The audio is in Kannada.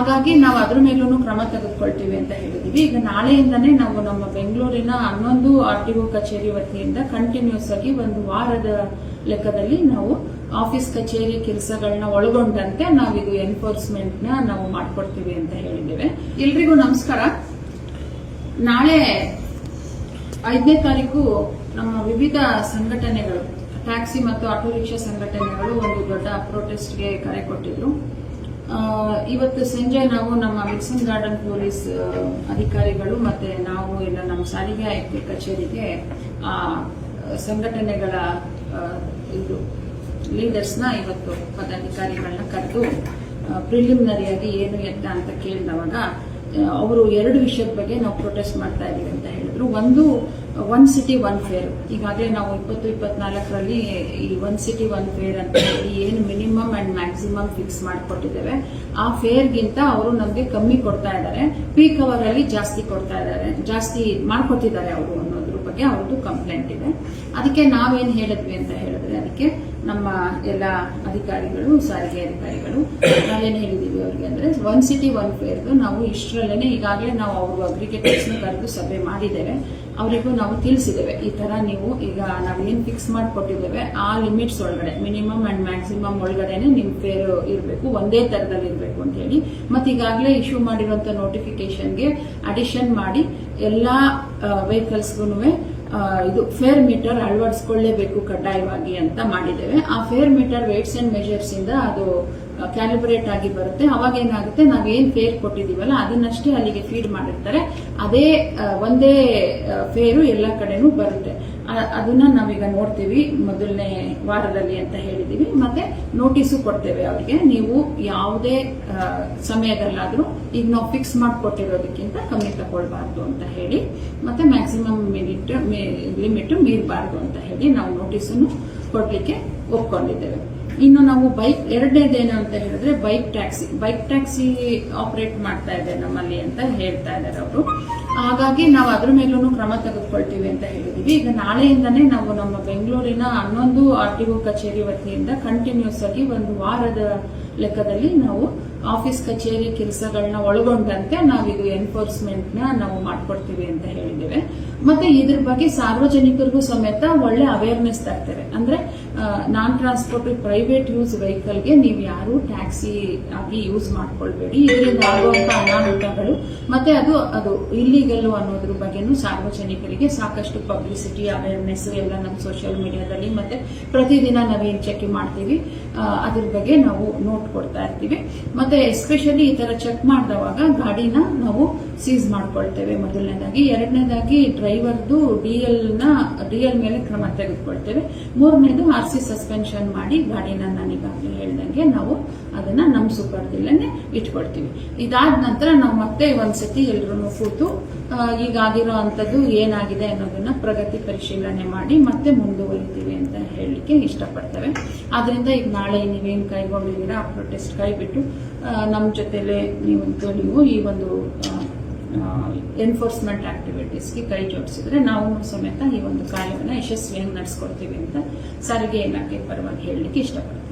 ಹಾಗಾಗಿ ನಾವು ಅದ್ರ ಮೇಲೂ ಕ್ರಮ ತೆಗೆದುಕೊಳ್ತೀವಿ ಅಂತ ಹೇಳಿದೀವಿ. ಈಗ ನಾಳೆಯಿಂದನೇ ನಾವು ನಮ್ಮ ಬೆಂಗಳೂರಿನ 11 RTO ಕಚೇರಿ ವತಿಯಿಂದ ಕಂಟಿನ್ಯೂಸ್ ಆಗಿ ಒಂದು ವಾರದ ಲೆಕ್ಕದಲ್ಲಿ ನಾವು ಆಫೀಸ್ ಕಚೇರಿ ಕೆಲಸಗಳನ್ನ ಒಳಗೊಂಡಂತೆ ನಾವಿದು ಎನ್ಫೋರ್ಸ್ಮೆಂಟ್ ನಾವು ಮಾಡ್ಕೊಡ್ತೀವಿ ಅಂತ ಹೇಳಿದ್ದೇವೆ. ಎಲ್ರಿಗೂ ನಮಸ್ಕಾರ. ನಾಳೆ 5ನೇ ತಾರೀಕು ನಮ್ಮ ವಿವಿಧ ಸಂಘಟನೆಗಳು, ಟ್ಯಾಕ್ಸಿ ಮತ್ತು ಆಟೋ ರಿಕ್ಷಾ ಸಂಘಟನೆಗಳು ಒಂದು ದೊಡ್ಡ ಪ್ರೊಟೆಸ್ಟ್ಗೆ ಕರೆ ಕೊಟ್ಟಿದ್ರು. ಇವತ್ತು ಸಂಜೆ ನಾವು ನಮ್ಮ ವಿಲ್ಸನ್ ಗಾರ್ಡನ್ ಪೊಲೀಸ್ ಅಧಿಕಾರಿಗಳು ಮತ್ತೆ ನಾವು ಎಲ್ಲ ನಮ್ಮ ಸಾರಿಗೆ ಆಯುಕ್ತ ಕಚೇರಿಗೆ ಸಂಘಟನೆಗಳ ಇದು ಲೀಡರ್ಸ್ನ ಇವತ್ತು ಪದಾಧಿಕಾರಿಗಳನ್ನ ಕರೆದು ಪ್ರಿಲಿಮಿನರಿಯಾಗಿ ಏನು ಎತ್ತ ಅಂತ ಕೇಳಿದವಾಗ ಅವರು 2 ವಿಷಯದ ಬಗ್ಗೆ ನಾವು ಪ್ರೊಟೆಸ್ಟ್ ಮಾಡ್ತಾ ಇದೀವಿ ಅಂತ ಹೇಳಿದ್ರು. ಒಂದು, ಒನ್ ಸಿಟಿ ಒನ್ ಫೇರ್. ಈಗಾಗಲೇ ನಾವು 2024ರಲ್ಲಿ ಈ ಒನ್ ಸಿಟಿ ಒನ್ ಫೇರ್ ಅಂತ ಹೇಳಿ ಏನು ಮಿನಿಮಮ್ ಅಂಡ್ ಮ್ಯಾಕ್ಸಿಮಮ್ ಫಿಕ್ಸ್ ಮಾಡಿಕೊಟ್ಟಿದ್ದೇವೆ, ಆ ಫೇರ್ಗಿಂತ ಅವರು ನಮಗೆ ಕಮ್ಮಿ ಕೊಡ್ತಾ ಇದ್ದಾರೆ, ಪೀಕ್ ಅವರ್ ಅಲ್ಲಿ ಜಾಸ್ತಿ ಕೊಡ್ತಾ ಇದ್ದಾರೆ, ಜಾಸ್ತಿ ಮಾಡ್ಕೊತಿದ್ದಾರೆ ಅವರು ಅನ್ನೋದ್ರ ಬಗ್ಗೆ ಅವ್ರದ್ದು ಕಂಪ್ಲೇಂಟ್ ಇದೆ. ಅದಕ್ಕೆ ನಾವೇನ್ ಹೇಳಿದ್ವಿ ಅಂತ ಹೇಳಿದ್ರೆ, ಅದಕ್ಕೆ ನಮ್ಮ ಎಲ್ಲ ಅಧಿಕಾರಿಗಳು, ಸಾರಿಗೆ ಅಧಿಕಾರಿಗಳು ನಾವೇನ್ ಹೇಳಿದೀವಿ ಅವ್ರಿಗೆ ಅಂದ್ರೆ, ಒನ್ ಸಿಟಿ ಒನ್ ಫೇರ್ ನಾವು ಇಷ್ಟರಲ್ಲೇನೆ ಈಗಾಗಲೇ ನಾವು ಅವರು ಅಗ್ರಿಗೇಟರ್ಸ್ ಕರೆದು ಸಭೆ ಮಾಡಿದ್ದೇವೆ. ಅವರಿಗೂ ನಾವು ತಿಳಿಸಿದ್ದೇವೆ, ಈ ತರ ನೀವು ಈಗ ನಾವೇನ್ ಫಿಕ್ಸ್ ಮಾಡಿಕೊಟ್ಟಿದ್ದೇವೆ ಆ ಲಿಮಿಟ್ಸ್ ಒಳಗಡೆ, ಮಿನಿಮಮ್ ಅಂಡ್ ಮ್ಯಾಕ್ಸಿಮಮ್ ಒಳಗಡೆನೆ ನಿಮ್ ಫೇರ್ ಇರಬೇಕು, ಒಂದೇ ತರದಲ್ಲಿ ಇರಬೇಕು ಅಂತ ಹೇಳಿ. ಮತ್ತೆ ಈಗಾಗಲೇ ಇಶ್ಯೂ ಮಾಡಿರುವಂತ ನೋಟಿಫಿಕೇಶನ್ಗೆ ಅಡಿಷನ್ ಮಾಡಿ ಎಲ್ಲಾ ವೆಹಿಕಲ್ಸ್ಗೂ ಇದು ಫೇರ್ ಮೀಟರ್ ಅಳವಡಿಸಿಕೊಳ್ಳೇಬೇಕು ಕಡ್ಡಾಯವಾಗಿ ಅಂತ ಮಾಡಿದ್ದೇವೆ. ಆ fair meter weights and measures ಇಂದ ಅದು ಕ್ಯಾಲಿಬ್ರೇಟ್ ಆಗಿ ಬರುತ್ತೆ. ಅವಾಗ ಏನಾಗುತ್ತೆ, ನಾವೇನ್ ಫೇರ್ ಕೊಟ್ಟಿದೀವಲ್ಲ ಅದನ್ನಷ್ಟೇ ಅಲ್ಲಿಗೆ ಫೀಡ್ ಮಾಡಿರ್ತಾರೆ, ಅದೇ ಒಂದೇ ಫೇರು ಎಲ್ಲ ಕಡೆನೂ ಬರುತ್ತೆ. ಅದನ್ನ ನಾವೀಗ ನೋಡ್ತೀವಿ ಮೊದಲನೇ ವಾರದಲ್ಲಿ ಅಂತ ಹೇಳಿದೀವಿ. ಮತ್ತೆ ನೋಟಿಸು ಕೊಡ್ತೇವೆ ಅವರಿಗೆ, ನೀವು ಯಾವುದೇ ಸಮಯದಲ್ಲಾದ್ರೂ ಈಗ ನಾವು ಫಿಕ್ಸ್ ಮಾಡಿಕೊಟ್ಟಿರೋದಕ್ಕಿಂತ ಕಮ್ಮಿ ತಗೊಳ್ಬಾರ್ದು ಅಂತ ಹೇಳಿ, ಮತ್ತೆ ಮ್ಯಾಕ್ಸಿಮಮ್ ಲಿಮಿಟ್ ಮೀರಬಾರ್ದು ಅಂತ ಹೇಳಿ ನಾವು ನೋಟಿಸನ್ನು ಕೊಡ್ಲಿಕ್ಕೆ ಒಪ್ಕೊಂಡಿದ್ದೇವೆ. ಇನ್ನು ನಾವು ಎರಡನೇದೇನು ಅಂತ ಹೇಳಿದ್ರೆ, ಬೈಕ್ ಟ್ಯಾಕ್ಸಿ ಆಪರೇಟ್ ಮಾಡ್ತಾ ಇದೆ ನಮ್ಮಲ್ಲಿ ಅಂತ ಹೇಳ್ತಾ ಇದ್ದಾರೆ ಅವರು. ಹಾಗಾಗಿ ನಾವು ಅದ್ರ ಮೇಲೂ ಕ್ರಮ ತೆಗೆದುಕೊಳ್ತೀವಿ ಅಂತ ಹೇಳಿದೀವಿ. ಈಗ ನಾಳೆಯಿಂದನೇ ನಾವು ನಮ್ಮ ಬೆಂಗಳೂರಿನ 11 RTO ಕಚೇರಿ ವತಿಯಿಂದ ಕಂಟಿನ್ಯೂಸ್ ಆಗಿ ಒಂದು ವಾರದ ಲೆಕ್ಕದಲ್ಲಿ ನಾವು ಆಫೀಸ್ ಕಚೇರಿ ಕೆಲಸಗಳನ್ನ ಒಳಗೊಂಡಂತೆ ನಾವಿದು ಎನ್ಫೋರ್ಸ್ಮೆಂಟ್ ನಾವು ಮಾಡ್ಕೊಡ್ತೀವಿ ಅಂತ ಹೇಳಿದ್ದೇವೆ. ಮತ್ತೆ ಇದ್ರ ಬಗ್ಗೆ ಸಾರ್ವಜನಿಕರಿಗೂ ಸಮೇತ ಒಳ್ಳೆ ಅವೇರ್ನೆಸ್ ತರ್ತೇವೆ. ಅಂದ್ರೆ ನಾನ್ ಟ್ರಾನ್ಸ್ಪೋರ್ಟ್ ಪ್ರೈವೇಟ್ ಯೂಸ್ ವೆಹಿಕಲ್ಗೆ ನೀವು ಯಾರು ಟ್ಯಾಕ್ಸಿ ಆಗಿ ಯೂಸ್ ಮಾಡ್ಕೊಳ್ಬೇಡಿ, ಇದರಿಂದ ಆಗುವಂತ ಅನಾಹುತಗಳು ಮತ್ತೆ ಅದು ಇಲ್ಲಿಗಲ್ ಅನ್ನೋದ್ರ ಬಗ್ಗೆನೂ ಸಾರ್ವಜನಿಕರಿಗೆ ಸಾಕಷ್ಟು ಪಬ್ಲಿಸಿಟಿ, ಅವೇರ್ನೆಸ್ ಎಲ್ಲ ನಮ್ಮ ಸೋಷಿಯಲ್ ಮೀಡಿಯಾದಲ್ಲಿ ಮತ್ತೆ ಪ್ರತಿದಿನ ನಾವೇನ್ ಚೆಕ್ ಮಾಡ್ತೀವಿ ಅದ್ರ ಬಗ್ಗೆ ನಾವು ನೋಟ್ ಕೊಡ್ತಾ ಇರ್ತೀವಿ. ಮತ್ತೆ ಎಸ್ಪೆಷಲಿ ಈ ತರ ಚೆಕ್ ಮಾಡಿದವಾಗ ಗಾಡಿನ ನಾವು ಸೀಸ್ ಮಾಡ್ಕೊಳ್ತೇವೆ ಮೊದಲನೇದಾಗಿ. ಎರಡನೇದಾಗಿ ಡ್ರೈವರ್ದು ಡಿಎಲ್ ಮೇಲೆ ಕ್ರಮ ತೆಗೆದುಕೊಳ್ತೇವೆ. ಮೂರನೇದು RC ಸಸ್ಪೆನ್ಷನ್ ಮಾಡಿ ಗಾಡಿನ ನಾನೀಗಾಗಲೇ ಹೇಳ್ದಂಗೆ ನಾವು ಅದನ್ನ ನಮ್ಮ ಸುಪರ್ದಿಲ್ಲೇ ಇಟ್ಕೊಳ್ತೀವಿ. ಇದಾದ ನಂತರ ನಾವು ಮತ್ತೆ ಒಂದ್ಸತಿ ಎಲ್ಲರೂ ಕೂತು ಈಗಾಗಿರೋ ಅಂತದ್ದು ಏನಾಗಿದೆ ಅನ್ನೋದನ್ನ ಪ್ರಗತಿ ಪರಿಶೀಲನೆ ಮಾಡಿ ಮತ್ತೆ ಮುಂದುವರಿತೀವಿ ಅಂತ ಹೇಳಲಿಕ್ಕೆ ಇಷ್ಟಪಡ್ತೇವೆ. ಆದ್ರಿಂದ ಈಗ ನಾಳೆ ನೀವೇನ್ ಕೈಗೊಂಡಿದ್ದೀರಾ ಆ ಪ್ರೊಟೆಸ್ಟ್ ಕೈ ಬಿಟ್ಟು ನಮ್ಮ ಜೊತೆಲೆ ನೀವು ಈ ಒಂದು ಎನ್ಫೋರ್ಸ್ಮೆಂಟ್ ಆಕ್ಟಿವಿಟೀಸ್ಗೆ ಕೈ ಜೋಡಿಸಿದ್ರೆ ನಾವು ಸಮೇತ ಈ ಒಂದು ಕಾರ್ಯವನ್ನು ಯಶಸ್ವಿಯಾಗಿ ನಡೆಸ್ಕೊಡ್ತೀವಿ ಅಂತ ಸಾರಿಗೆ ಇಲಾಖೆ ಪರವಾಗಿ ಹೇಳಲಿಕ್ಕೆ ಇಷ್ಟಪಡ್ತೀವಿ.